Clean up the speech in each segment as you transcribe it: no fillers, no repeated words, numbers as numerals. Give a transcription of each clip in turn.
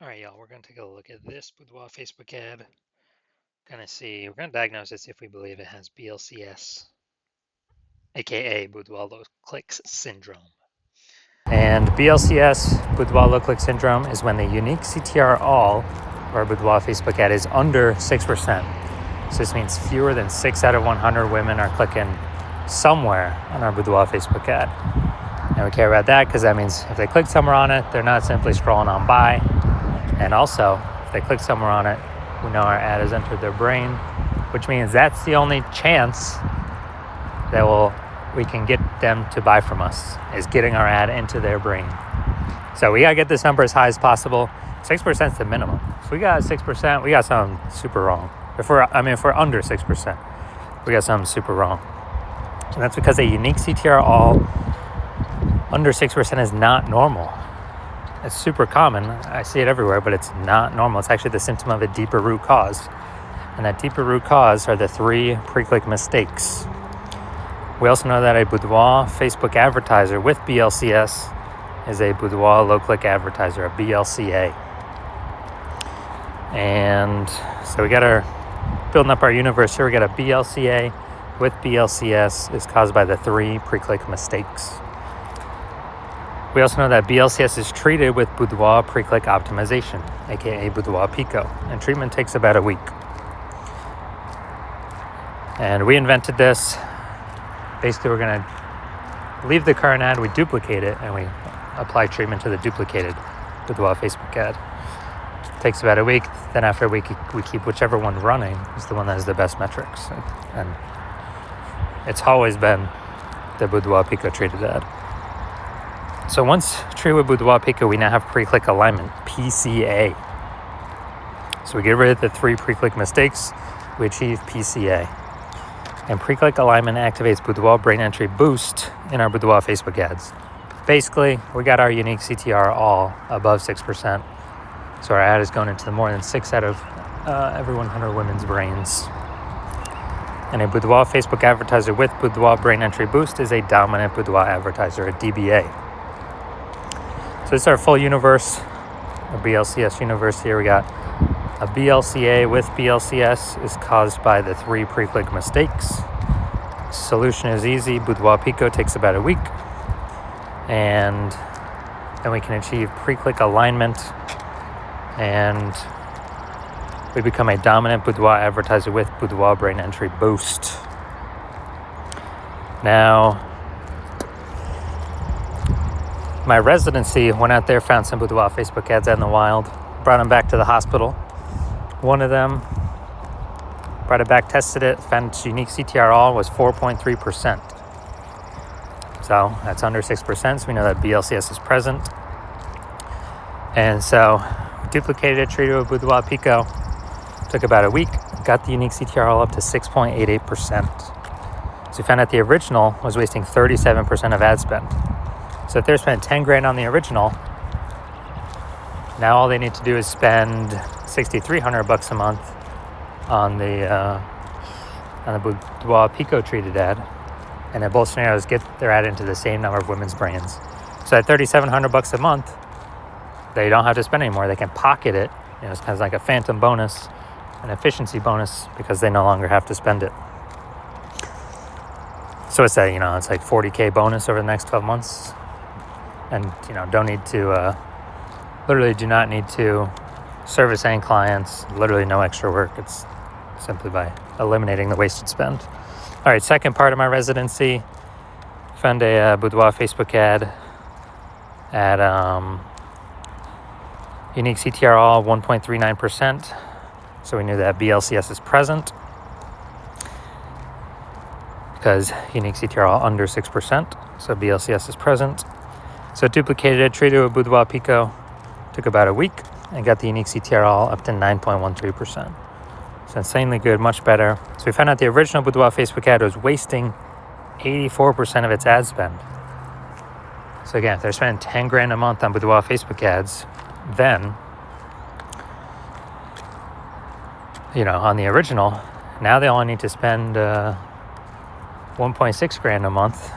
All right, y'all, we're going to take a look at this Boudoir Facebook ad. We're going to diagnose it, see if we believe it has BLCS, aka Boudoir low clicks syndrome. And BLCS, Boudoir low click syndrome, is when the unique CTR all, or Boudoir Facebook ad, is under 6%. So this means fewer than 6 out of 100 women are clicking somewhere on our Boudoir Facebook ad. And we care about that because that means if they click somewhere on it, they're not simply scrolling on by. And also, if they click somewhere on it, we know our ad has entered their brain, which means that's the only chance that we can get them to buy from us, is getting our ad into their brain. So we gotta get this number as high as possible. 6% is the minimum. If we got 6%, we got something super wrong. If we're under 6%, we got something super wrong. And that's because a unique CTR all under 6% is not normal. It's super common. I see it everywhere, but it's not normal. It's actually the symptom of a deeper root cause. And that deeper root cause are the 3 pre-click mistakes. We also know that a Boudoir Facebook advertiser with BLCS is a Boudoir low-click advertiser, a BLCA. And so we got building up our universe here. We got a BLCA with BLCS is caused by the 3 pre-click mistakes. We also know that BLCS is treated with Boudoir pre-click optimization, aka Boudoir Pico, and treatment takes about a week. And we invented this. Basically, we're going to leave the current ad, we duplicate it, and we apply treatment to the duplicated Boudoir Facebook ad. It takes about a week. Then after a week, we keep whichever one running is the one that has the best metrics. And it's always been the Boudoir Pico treated ad. So once treated with Boudoir Pico, we now have pre-click alignment, PCA. So we get rid of the 3 pre-click mistakes, we achieve PCA. And pre-click alignment activates Boudoir brain entry boost in our Boudoir Facebook ads. Basically, we got our unique CTR all above 6%. So our ad is going into more than 6 out of every 100 women's brains. And a Boudoir Facebook advertiser with Boudoir brain entry boost is a dominant Boudoir advertiser, a DBA. So this is our full universe, a BLCS universe here. We got a BLCA with BLCS is caused by the 3 pre-click mistakes. Solution is easy. Boudoir Pico takes about a week. And then we can achieve pre-click alignment. And we become a dominant Boudoir advertiser with Boudoir brain entry boost. Now, my residency went out there, found some Boudoir Facebook ads out in the wild, brought them back to the hospital. One of them, brought it back, tested it, found its unique CTR all was 4.3%. So that's under 6%, so we know that BLCS is present. And so we duplicated it, treated it with Boudoir Pico. Took about a week, got the unique CTR all up to 6.88%. So we found out the original was wasting 37% of ad spend. So if they're spending 10 grand on the original, now all they need to do is spend $6,300 a month on the Boudoir Pico treated ad, and in both scenarios get their ad into the same number of women's brains. So at $3,700 a month, they don't have to spend anymore. They can pocket it. It's kind of like a phantom bonus, an efficiency bonus, because they no longer have to spend it. So it's it's like $40K bonus over the next 12 months. And, don't need to, literally do not need to service any clients, literally no extra work. It's simply by eliminating the wasted spend. All right, second part of my residency, found a Boudoir Facebook ad at unique CTR all 1.39%. So we knew that BLCS is present because unique CTR all under 6%. So BLCS is present. So duplicated it, treated it with Boudoir Pico, took about a week, and got the unique CTR all up to 9.13%. So insanely good, much better. So we found out the original Boudoir Facebook ad was wasting 84% of its ad spend. So again, if they're spending 10 grand a month on Boudoir Facebook ads, then, on the original, now they only need to spend 1.6 grand a month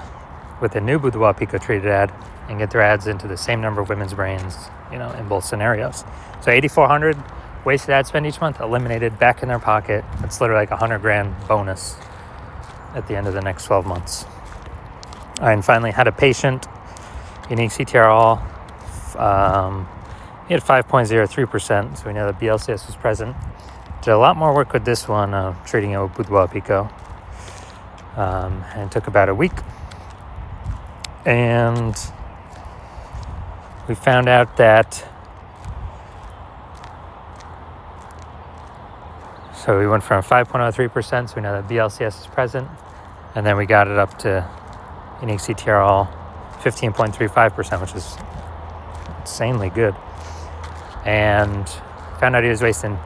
with a new Boudoir Pico treated ad, and get their ads into the same number of women's brains, in both scenarios. So 8,400 wasted ad spend each month, eliminated, back in their pocket. It's literally like $100,000 bonus at the end of the next 12 months. And finally, had a patient, unique CTRL. He had 5.03%, so we know that BLCS was present. Did a lot more work with this one, treating it with Boudoir Pico. And it took about a week. And we found out that, so we went from 5.03%, so we know that BLCS is present. And then we got it up to unique CTRL 15.35%, which is insanely good. And found out he was wasting,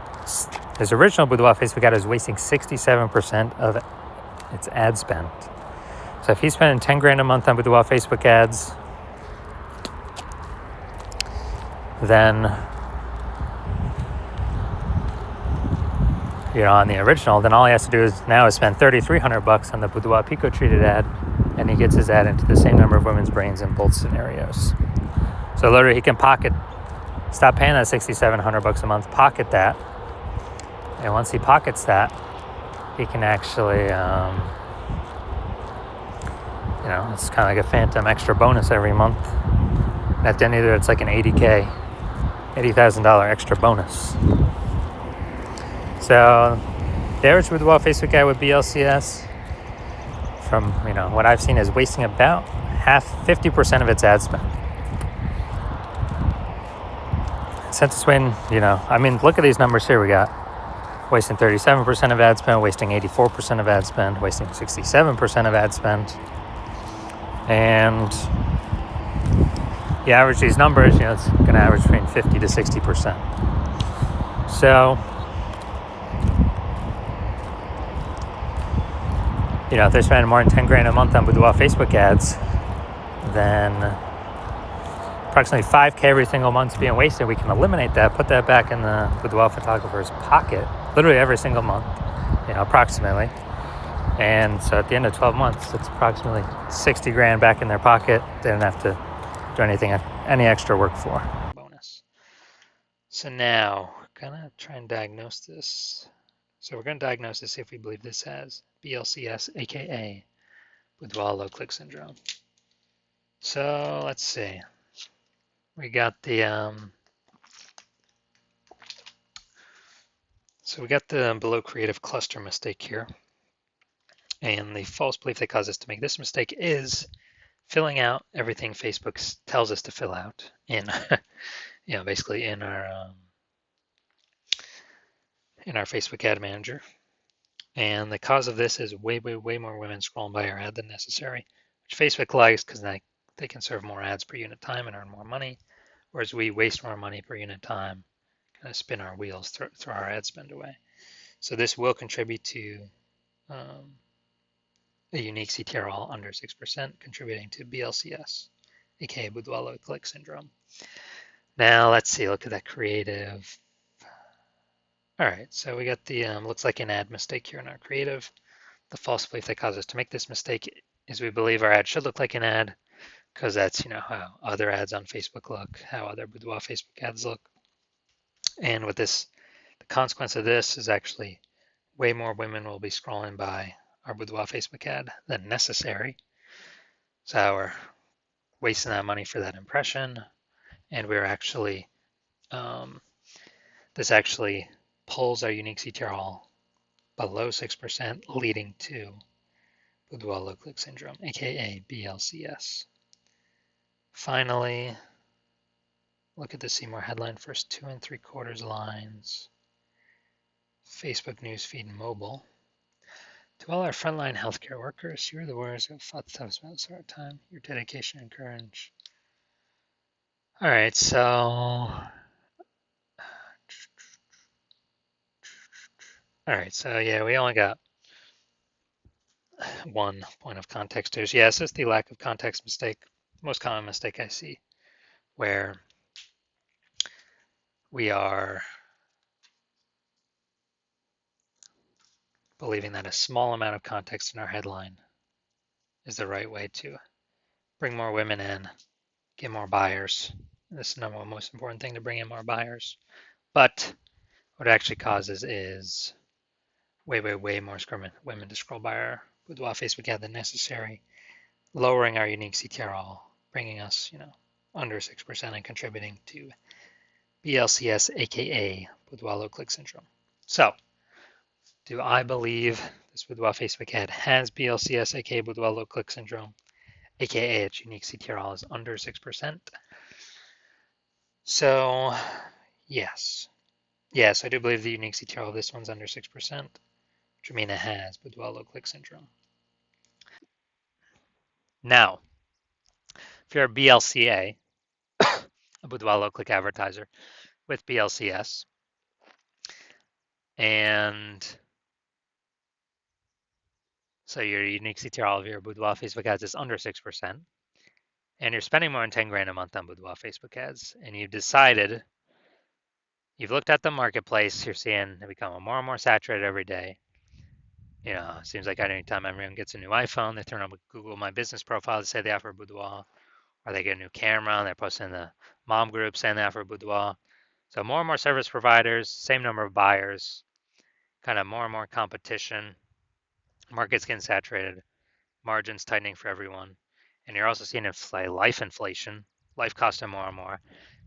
his original Boudoir Facebook ad was wasting 67% of its ad spend. So if he's spending $10,000 a month on Boudoir Facebook ads, then, on the original, then all he has to do now is spend $3,300 on the Boudoir Pico treated ad, and he gets his ad into the same number of women's brains in both scenarios. So literally he can stop paying that $6,700 a month, pocket that, and once he pockets that, he can actually, it's kind of like a phantom extra bonus every month. And at the end of it, it's like an $80,000 extra bonus. So the average Boudoir Facebook ad with BLCS, from what I've seen, is wasting about 50% of its ad spend. Since it's when, look at these numbers here. We got wasting 37% of ad spend, wasting 84% of ad spend, wasting 67% of ad spend. And you average these numbers, it's going to average between 50 to 60%. So, if they're spending more than $10,000 a month on Boudoir Facebook ads, then approximately $5,000 every single month is being wasted. We can eliminate that, put that back in the Boudoir photographer's pocket, literally every single month, approximately. And so at the end of 12 months, it's approximately $60,000 back in their pocket. They don't have to do any extra work for. Bonus. So now, we're gonna try and diagnose this. So we're gonna diagnose this if we believe this has BLCS, aka Boudoir low click syndrome. So let's see. We got the below creative cluster mistake here. And the false belief that caused us to make this mistake is filling out everything Facebook tells us to fill out in, basically in our Facebook ad manager. And the cause of this is way more women scrolling by our ad than necessary, which Facebook likes because they can serve more ads per unit time and earn more money, whereas we waste more money per unit time, kind of spin our wheels, throw our ad spend away. So this will contribute to a unique CTRL under 6%, contributing to BLCS, aka Boudoir low click syndrome. Now let's see, look at that creative. All right, so we got the looks like an ad mistake here in our creative. The false belief that caused us to make this mistake is we believe our ad should look like an ad, because that's how other ads on Facebook look, how other Boudoir Facebook ads look. And with this, the consequence of this is actually way more women will be scrolling by our Boudoir Facebook ad than necessary. So we're wasting that money for that impression, and we're actually, this actually pulls our unique CTRL below 6%, leading to Boudoir low click syndrome, aka BLCS. Finally, look at the see more headline, first 2 3/4 lines. Facebook newsfeed mobile. To all our frontline healthcare workers, you're the warriors who have fought the toughest battles of our time. Your dedication and courage. All right, so yeah, we only got one point of context here. So yeah, it's just the lack of context mistake, most common mistake I see, where we are believing that a small amount of context in our headline is the right way to bring more women in, get more buyers. This is the number one most important thing, to bring in more buyers. But what it actually causes is way more women to scroll by our Boudoir Facebook ad than necessary, lowering our unique CTRL, bringing us, under 6% and contributing to BLCS, aka Boudoir low click syndrome. So, do I believe this Boudoir Facebook ad has BLCS, aka Boudoir low click syndrome, aka its unique CTRL is under 6%? So, yes. Yes, I do believe the unique CTRL of this one's under 6%, which would mean it has Boudoir low click syndrome. Now, if you're a BLCA, a Boudoir low click advertiser with BLCS, and so your unique CTRL of your Boudoir Facebook ads is under 6%, and you're spending more than 10 grand a month on Boudoir Facebook ads, and you've looked at the marketplace, you're seeing it become more and more saturated every day. It seems like anytime everyone gets a new iPhone, they turn on Google My Business profile to say they offer Boudoir, or they get a new camera and they're posting in the mom group saying they offer Boudoir. So more and more service providers, same number of buyers, kind of more and more competition, market's getting saturated, margins tightening for everyone. And you're also seeing life inflation, life costing more and more.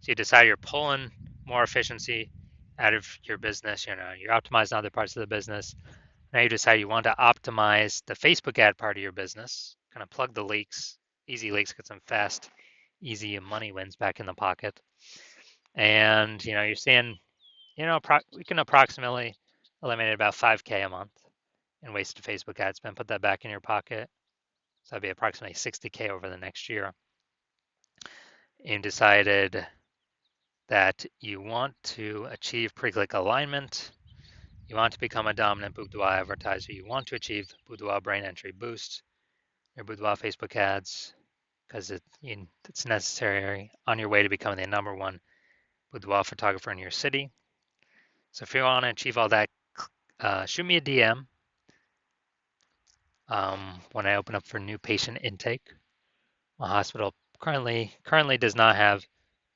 So you decide you're pulling more efficiency out of your business. You're optimizing other parts of the business. Now you decide you want to optimize the Facebook ad part of your business, kind of plug the leaks, easy leaks, get some fast, easy money wins back in the pocket. And you're seeing, we can approximately eliminate about 5K a month in wasted Facebook ad spend. Put that back in your pocket. So that'd be approximately 60K over the next year. And decided that you want to achieve pre-click alignment. You want to become a dominant Boudoir advertiser. You want to achieve Boudoir brain entry boost, your Boudoir Facebook ads, because it's necessary on your way to becoming the number one Boudoir photographer in your city. So if you want to achieve all that, shoot me a DM when I open up for new patient intake. My hospital currently does not have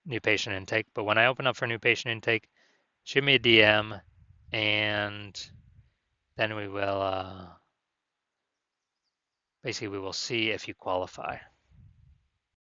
new patient intake, but when I open up for new patient intake, shoot me a DM, and then we will basically we will see if you qualify.